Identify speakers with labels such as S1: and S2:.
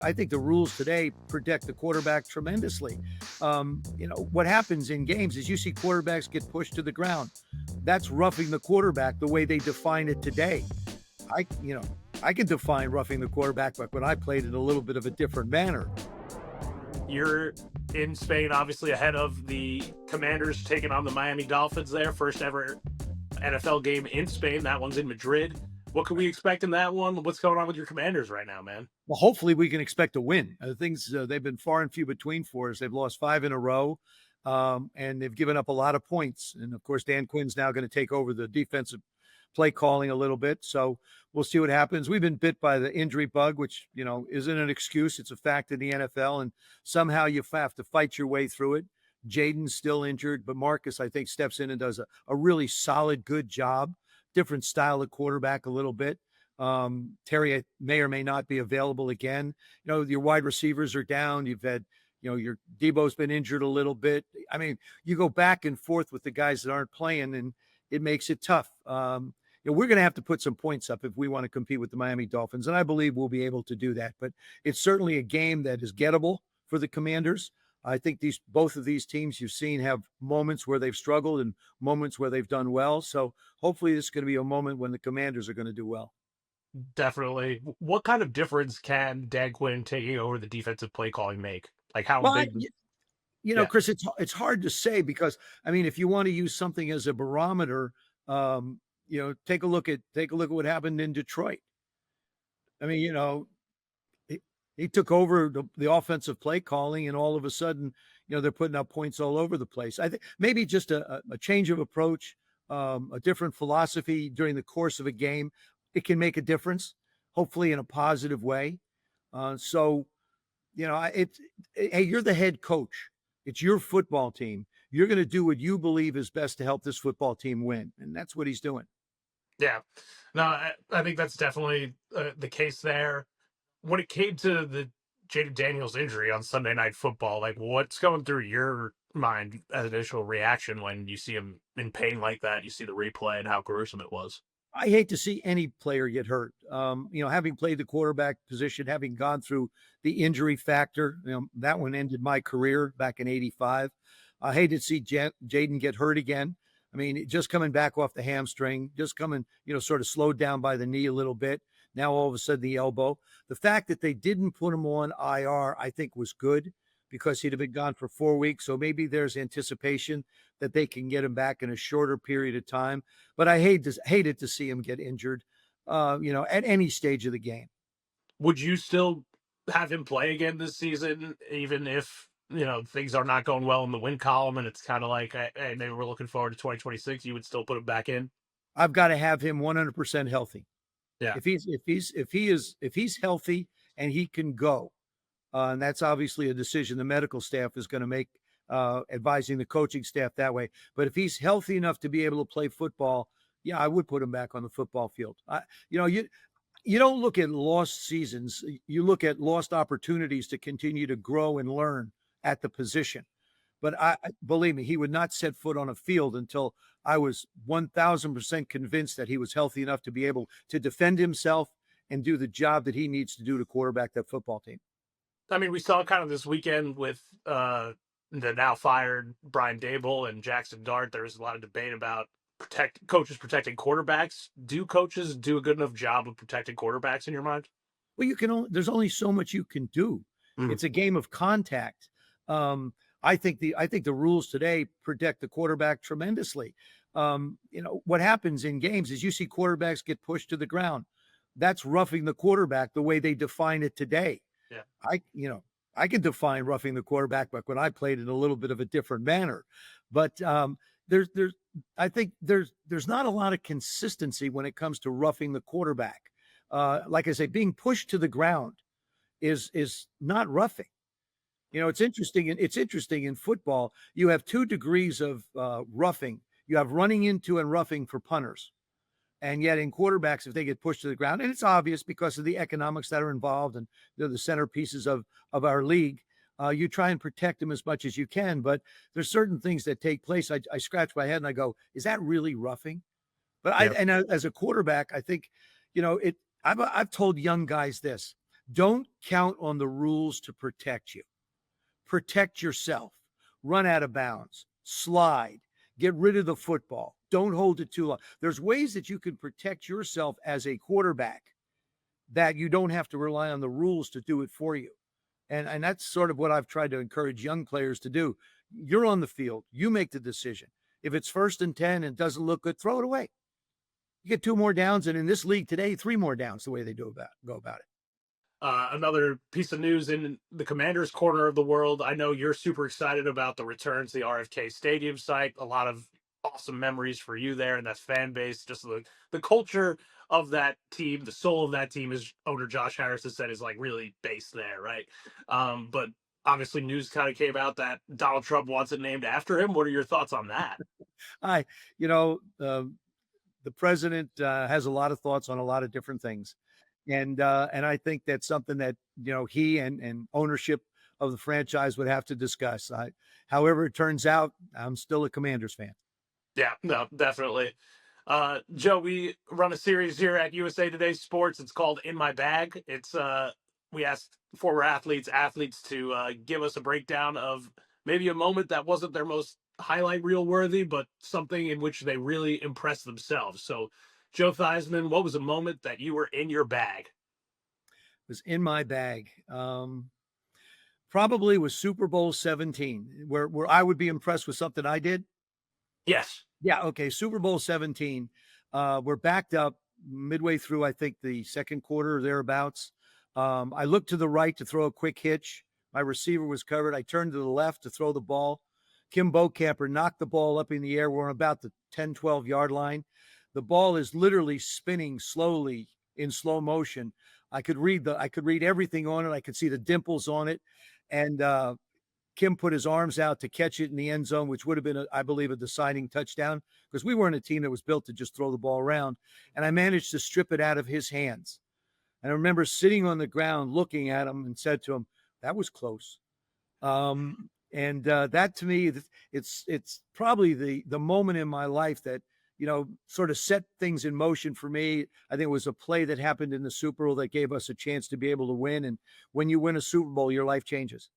S1: I think the rules today protect the quarterback tremendously. What happens in games is you see quarterbacks get pushed to the ground. That's roughing the quarterback the way they define it today. I, you know, I can define roughing the quarterback, but when I played in a little bit of a different manner.
S2: You're in Spain, obviously ahead of the Commanders taking on the Miami Dolphins there. First ever NFL game in Spain. That one's in Madrid. What can we expect in that one? What's going on with your Commanders right now, man?
S1: Well, hopefully we can expect a win. Things they've been far and few between for us. They've lost 5 in a row, and they've given up a lot of points. And of course, Dan Quinn's now going to take over the defensive play calling a little bit. So we'll see what happens. We've been bit by the injury bug, which isn't an excuse. It's a fact in the NFL, and somehow you have to fight your way through it. Jayden's still injured, but Marcus, I think, steps in and does a really solid, good job. Different style of quarterback a little bit. Terry may or may not be available again. Your wide receivers are down. You've had, your Debo's been injured a little bit. I mean, you go back and forth with the guys that aren't playing, and it makes it tough. We're going to have to put some points up if we want to compete with the Miami Dolphins, and I believe we'll be able to do that. But it's certainly a game that is gettable for the Commanders. I think both of these teams you've seen have moments where they've struggled and moments where they've done well. So hopefully this is going to be a moment when the Commanders are going to do well.
S2: Definitely. What kind of difference can Dan Quinn taking over the defensive play calling make? Like how
S1: Well,
S2: big? Yeah.
S1: Chris, it's hard to say because I mean, if you want to use something as a barometer, take a look at what happened in Detroit. I mean, he took over the offensive play calling, and all of a sudden, they're putting up points all over the place. I think maybe just a change of approach, a different philosophy during the course of a game, it can make a difference, hopefully in a positive way. Hey, you're the head coach. It's your football team. You're going to do what you believe is best to help this football team win, and that's what he's doing.
S2: Yeah. No, I think that's definitely the case there. When it came to the Jayden Daniels injury on Sunday Night Football, like what's going through your mind as initial reaction when you see him in pain like that? You see the replay and how gruesome it was.
S1: I hate to see any player get hurt. Having played the quarterback position, having gone through the injury factor, that one ended my career back in '85. I hate to see Jayden get hurt again. I mean, just coming back off the hamstring, just coming, sort of slowed down by the knee a little bit. Now all of a sudden the elbow. The fact that they didn't put him on IR, I think was good because he'd have been gone for 4 weeks. So maybe there's anticipation that they can get him back in a shorter period of time. But I hated to see him get injured, at any stage of the game.
S2: Would you still have him play again this season, even if, things are not going well in the win column and it's kind of like, hey, maybe we're looking forward to 2026, you would still put him back in?
S1: I've got to have him 100% healthy.
S2: Yeah.
S1: If he's healthy and he can go, and that's obviously a decision the medical staff is going to make, advising the coaching staff that way. But if he's healthy enough to be able to play football, yeah, I would put him back on the football field. You don't look at lost seasons. You look at lost opportunities to continue to grow and learn at the position. But I believe me, he would not set foot on a field until I was 1,000% convinced that he was healthy enough to be able to defend himself and do the job that he needs to do to quarterback that football team.
S2: I mean, we saw kind of this weekend with the now fired Brian Dable and Jackson Dart. There was a lot of debate about coaches protecting quarterbacks. Do coaches do a good enough job of protecting quarterbacks in your mind?
S1: Well, there's only so much you can do. It's a game of contact. I think the rules today protect the quarterback tremendously. What happens in games is you see quarterbacks get pushed to the ground. That's roughing the quarterback the way they define it today.
S2: Yeah.
S1: I can define roughing the quarterback, but when I played in a little bit of a different manner. But I think there's not a lot of consistency when it comes to roughing the quarterback. Like I say, being pushed to the ground is not roughing. It's interesting. It's interesting in football. You have 2 degrees of roughing. You have running into and roughing for punters. And yet in quarterbacks, if they get pushed to the ground, and it's obvious because of the economics that are involved and they're the centerpieces of our league, you try and protect them as much as you can. But there's certain things that take place. I scratch my head and I go, is that really roughing? But as a quarterback, I think, I've told young guys this. Don't count on the rules to protect you. Protect yourself. Run out of bounds. Slide. Get rid of the football. Don't hold it too long. There's ways that you can protect yourself as a quarterback that you don't have to rely on the rules to do it for you. And that's sort of what I've tried to encourage young players to do. You're on the field. You make the decision. If it's 1st and 10 and it doesn't look good, throw it away. You get 2 more downs, and in this league today, 3 more downs the way they go about it.
S2: Another piece of news in the Commanders' corner of the world. I know you're super excited about the return to the RFK Stadium site. A lot of awesome memories for you there and that fan base. Just the culture of that team, the soul of that team, as owner Josh Harris has said, is like really based there, right? But obviously, news kind of came out that Donald Trump wants it named after him. What are your thoughts on that?
S1: I, you know, the president has a lot of thoughts on a lot of different things, and I think that's something that he and ownership of the franchise would have to discuss. However it turns out, I'm still a Commanders fan.
S2: Yeah, no, definitely. Joe, we run a series here at USA Today Sports. It's called In My Bag. It's we asked former athletes to give us a breakdown of maybe a moment that wasn't their most highlight reel worthy, but something in which they really impressed themselves. So, Joe Theismann, what was a moment that you were in your bag?
S1: It was in my bag. Probably was Super Bowl XVII, where I would be impressed with something I did.
S2: Yes.
S1: Yeah, okay, Super Bowl XVII. We're backed up midway through, I think, the second quarter or thereabouts. I looked to the right to throw a quick hitch. My receiver was covered. I turned to the left to throw the ball. Kim Bocamper knocked the ball up in the air. We're on about the 10, 12-yard line. The ball is literally spinning slowly in slow motion. I could read everything on it. I could see the dimples on it. And Kim put his arms out to catch it in the end zone, which would have been, I believe, a deciding touchdown, because we weren't a team that was built to just throw the ball around. And I managed to strip it out of his hands. And I remember sitting on the ground looking at him and said to him, "That was close." And that to me, it's probably the moment in my life that sort of set things in motion for me. I think it was a play that happened in the Super Bowl that gave us a chance to be able to win. And when you win a Super Bowl, your life changes.